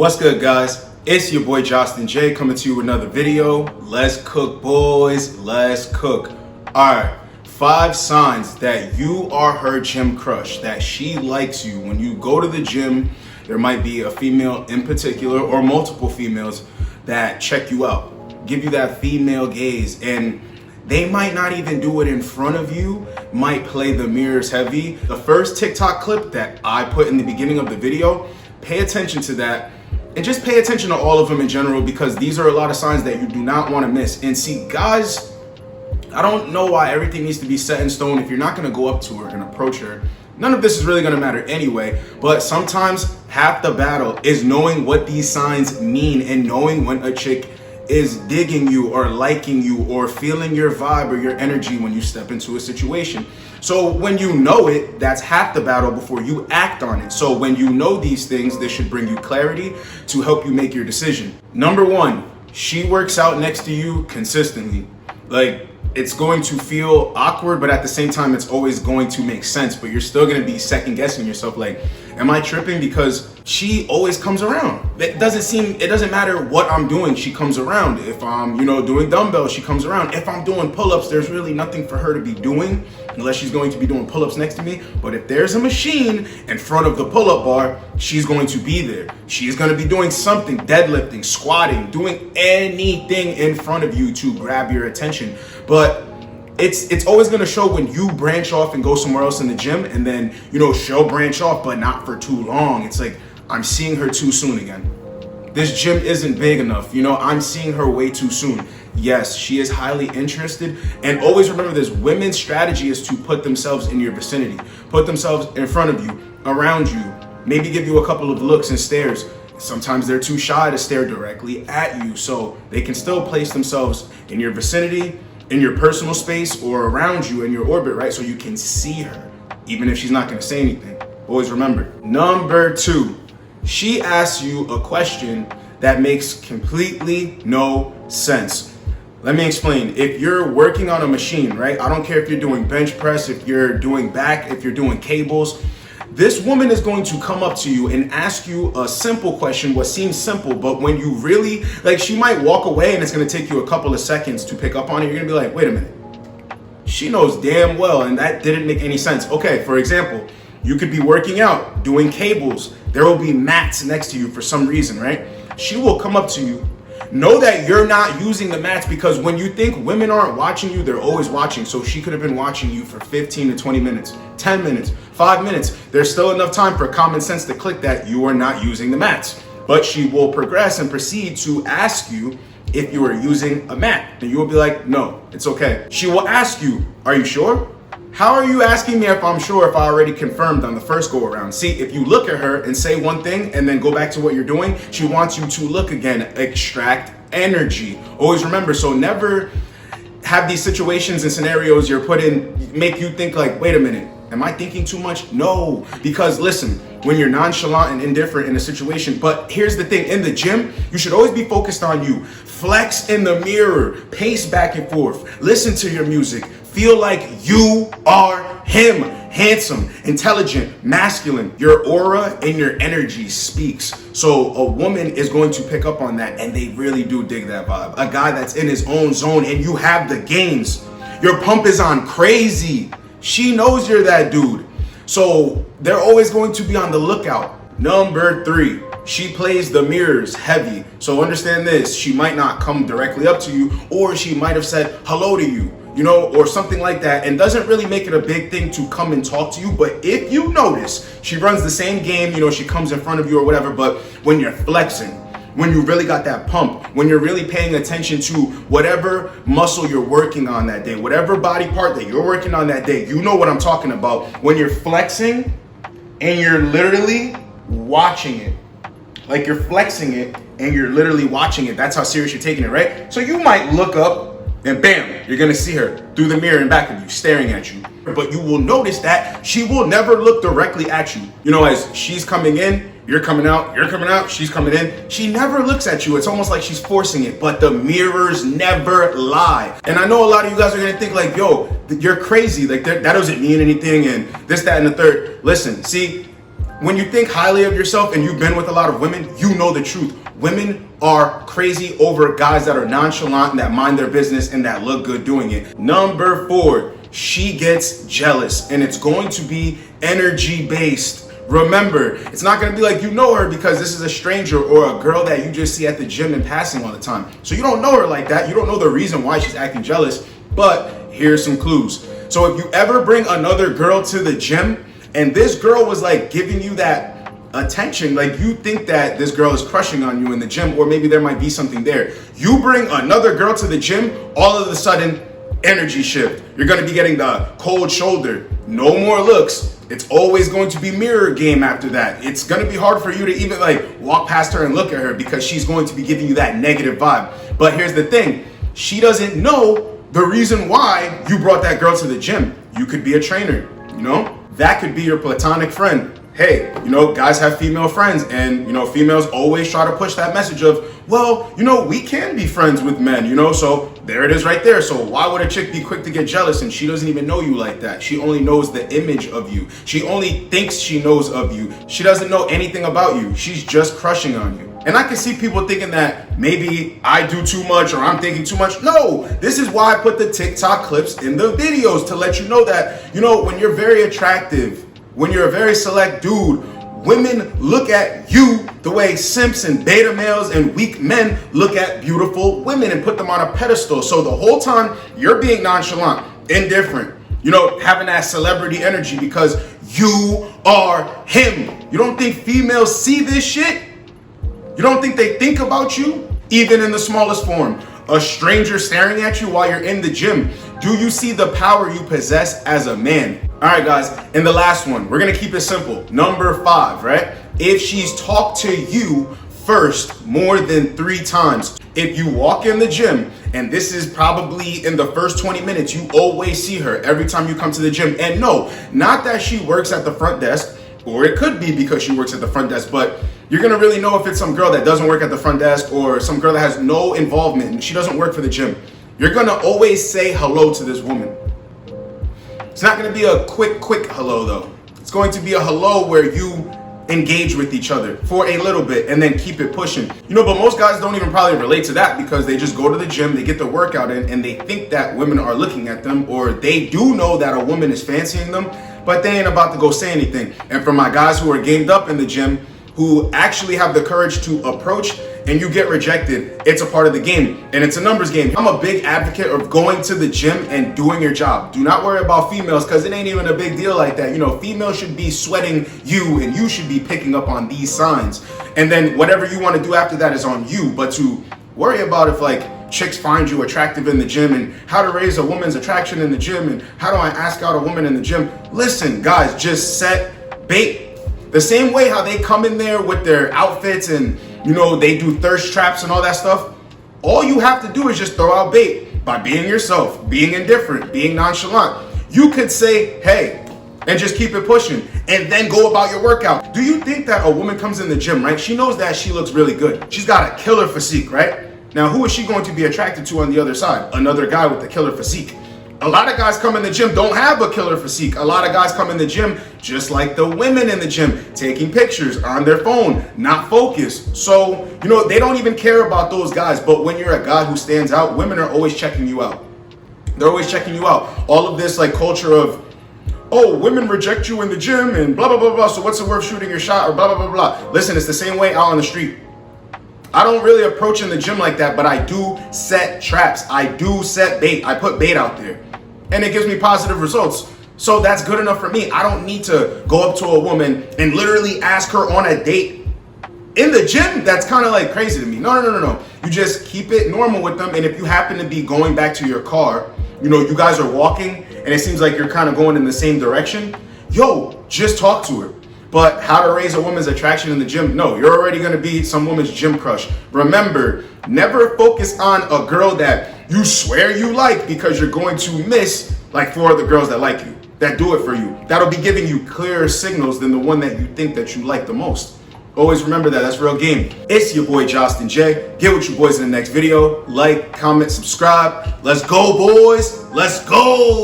What's good, guys? It's your boy Justin J coming to you with another video. Let's cook, boys. Let's cook. Alright, 5 signs that you are her gym crush, that she likes you. When you go to the gym, there might be a female in particular or multiple females that check you out, give you that female gaze, and they might not even do it in front of you, might play the mirrors heavy. The first TikTok clip that I put in the beginning of the video, pay attention to that. And just pay attention to all of them in general, because these are a lot of signs that you do not want to miss. And see, guys, I don't know why everything needs to be set in stone. If you're not going to go up to her and approach her, none of this is really going to matter anyway. But sometimes half the battle is knowing what these signs mean and knowing when a chick is digging you or liking you or feeling your vibe or your energy when you step into a situation. So when you know it, that's half the battle before you act on it. So when you know these things, this should bring you clarity to help you make your decision. Number 1, she works out next to you consistently. Like, it's going to feel awkward, but at the same time, it's always going to make sense. But you're still going to be second guessing yourself. Like, am I tripping? Because she always comes around. It doesn't matter what I'm doing, she comes around. If I'm, doing dumbbells, she comes around. If I'm doing pull-ups, there's really nothing for her to be doing unless she's going to be doing pull-ups next to me. But if there's a machine in front of the pull-up bar, she's going to be there. She's going to be doing something, deadlifting, squatting, doing anything in front of you to grab your attention. But it's always going to show when you branch off and go somewhere else in the gym, and then, she'll branch off, but not for too long. It's like, I'm seeing her too soon again. This gym isn't big enough. I'm seeing her way too soon. Yes, she is highly interested. And always remember this, women's strategy is to put themselves in your vicinity, put themselves in front of you, around you, maybe give you a couple of looks and stares. Sometimes they're too shy to stare directly at you, so they can still place themselves in your vicinity, in your personal space, or around you in your orbit, right? So you can see her, even if she's not gonna say anything. Always remember. Number 2, she asks you a question that makes completely no sense. Let me explain. If you're working on a machine, right? I don't care if you're doing bench press, if you're doing back, if you're doing cables, this woman is going to come up to you and ask you a simple question, what seems simple, but when you really, she might walk away and it's going to take you a couple of seconds to pick up on it. You're going to be like, wait a minute. She knows damn well, and that didn't make any sense. Okay, for example, you could be working out, doing cables. There will be mats next to you for some reason, right? She will come up to you. Know that you're not using the mats, because when you think women aren't watching you, they're always watching. So she could have been watching you for 15 to 20 minutes, 10 minutes, 5 minutes. There's still enough time for common sense to click that you are not using the mats. But she will progress and proceed to ask you if you are using a mat. And you will be like, no, it's okay. She will ask you, are you sure? How are you asking me if I'm sure if I already confirmed on the first go around? See, if you look at her and say one thing and then go back to what you're doing, she wants you to look again, extract energy. Always remember, so never have these situations and scenarios you're put in make you think like, wait a minute, am I thinking too much? No, because listen, when you're nonchalant and indifferent in a situation, but here's the thing, in the gym, you should always be focused on you. Flex in the mirror, pace back and forth, listen to your music, feel like you are him. Handsome, intelligent, masculine. Your aura and your energy speaks. So a woman is going to pick up on that, and they really do dig that vibe. A guy that's in his own zone and you have the gains. Your pump is on crazy. She knows you're that dude. So they're always going to be on the lookout. Number 3, she plays the mirrors heavy. So understand this, she might not come directly up to you, or she might have said hello to you, or something like that, and doesn't really make it a big thing to come and talk to you. But if you notice, she runs the same game, she comes in front of you or whatever, but when you're flexing, when you really got that pump, when you're really paying attention to whatever muscle you're working on that day, whatever body part that you're working on that day, you know what I'm talking about. When you're flexing and you're literally watching it, like you're flexing it and you're literally watching it, that's how serious you're taking it, right? So you might look up and bam, you're gonna see her through the mirror in back of you, staring at you. But you will notice that she will never look directly at you. As she's coming in, you're coming out, she's coming in. She never looks at you. It's almost like she's forcing it, but the mirrors never lie. And I know a lot of you guys are gonna think like, yo, you're crazy. Like that doesn't mean anything and this, that, and the third. Listen, see, When you think highly of yourself and you've been with a lot of women, you know the truth. Women are crazy over guys that are nonchalant and that mind their business and that look good doing it. Number 4, she gets jealous, and it's going to be energy based. Remember, it's not going to be like you know her because this is a stranger or a girl that you just see at the gym and passing all the time. So you don't know her like that. You don't know the reason why she's acting jealous, but here's some clues. So if you ever bring another girl to the gym and this girl was like giving you that attention, like you think that this girl is crushing on you in the gym, or maybe there might be something there. You bring another girl to the gym, all of a sudden, energy shift. You're going to be getting the cold shoulder. No more looks. It's always going to be mirror game after that. It's going to be hard for you to even like walk past her and look at her because she's going to be giving you that negative vibe. But here's the thing. She doesn't know the reason why you brought that girl to the gym. You could be a trainer, you know? That could be your platonic friend. Hey, you know, guys have female friends, and, you know, females always try to push that message of, well, you know, we can be friends with men, you know, so there it is right there. So why would a chick be quick to get jealous and she doesn't even know you like that? She only knows the image of you. She only thinks she knows of you. She doesn't know anything about you. She's just crushing on you. And I can see people thinking that maybe I do too much or I'm thinking too much. No, this is why I put the TikTok clips in the videos to let you know that, you know, when you're very attractive, when you're a very select dude, women look at you the way simps and beta males and weak men look at beautiful women and put them on a pedestal. So the whole time you're being nonchalant, indifferent, you know, having that celebrity energy because you are him. You don't think females see this shit? You don't think they think about you? Even in the smallest form. A stranger staring at you while you're in the gym. Do you see the power you possess as a man? All right, guys, and the last one, we're gonna keep it simple. Number 5, right? If she's talked to you first more than 3 times. If you walk in the gym, and this is probably in the first 20 minutes, you always see her every time you come to the gym. And no, not that she works at the front desk, or it could be because she works at the front desk, but you're gonna really know if it's some girl that doesn't work at the front desk or some girl that has no involvement and she doesn't work for the gym. You're gonna always say hello to this woman. It's not gonna be a quick hello though. It's going to be a hello where you engage with each other for a little bit and then keep it pushing. You know, but most guys don't even probably relate to that because they just go to the gym, they get the workout in, and they think that women are looking at them, or they do know that a woman is fancying them, but they ain't about to go say anything. And for my guys who are gamed up in the gym, who actually have the courage to approach and you get rejected, it's a part of the game and it's a numbers game. I'm a big advocate of going to the gym and doing your job. Do not worry about females because it ain't even a big deal like that. You know, females should be sweating you and you should be picking up on these signs. And then whatever you want to do after that is on you. But to worry about if like chicks find you attractive in the gym and how to raise a woman's attraction in the gym and how do I ask out a woman in the gym? Listen, guys, just set bait. The same way how they come in there with their outfits and, you know, they do thirst traps and all that stuff. All you have to do is just throw out bait by being yourself, being indifferent, being nonchalant. You could say, hey, and just keep it pushing and then go about your workout. Do you think that a woman comes in the gym, right? She knows that she looks really good. She's got a killer physique, right? Now, who is she going to be attracted to on the other side? Another guy with a killer physique. A lot of guys come in the gym don't have a killer physique. A lot of guys come in the gym just like the women in the gym, taking pictures on their phone, not focused. So, you know, they don't even care about those guys. But when you're a guy who stands out, women are always checking you out. They're always checking you out. All of this like culture of, oh, women reject you in the gym and blah, blah, blah, blah. So what's it worth shooting your shot or blah, blah, blah, blah. Listen, it's the same way out on the street. I don't really approach in the gym like that, but I do set traps. I do set bait. I put bait out there. And it gives me positive results. So that's good enough for me. I don't need to go up to a woman and literally ask her on a date in the gym. That's kind of like crazy to me. No. You just keep it normal with them. And if you happen to be going back to your car, you know, you guys are walking and it seems like you're kind of going in the same direction. Yo, just talk to her. But how to raise a woman's attraction in the gym? No, you're already going to be some woman's gym crush. Remember, never focus on a girl that you swear you like because you're going to miss like 4 other girls that like you, that do it for you. That'll be giving you clearer signals than the one that you think that you like the most. Always remember that. That's real game. It's your boy, Justin J. Get with you boys in the next video. Like, comment, subscribe. Let's go, boys. Let's go.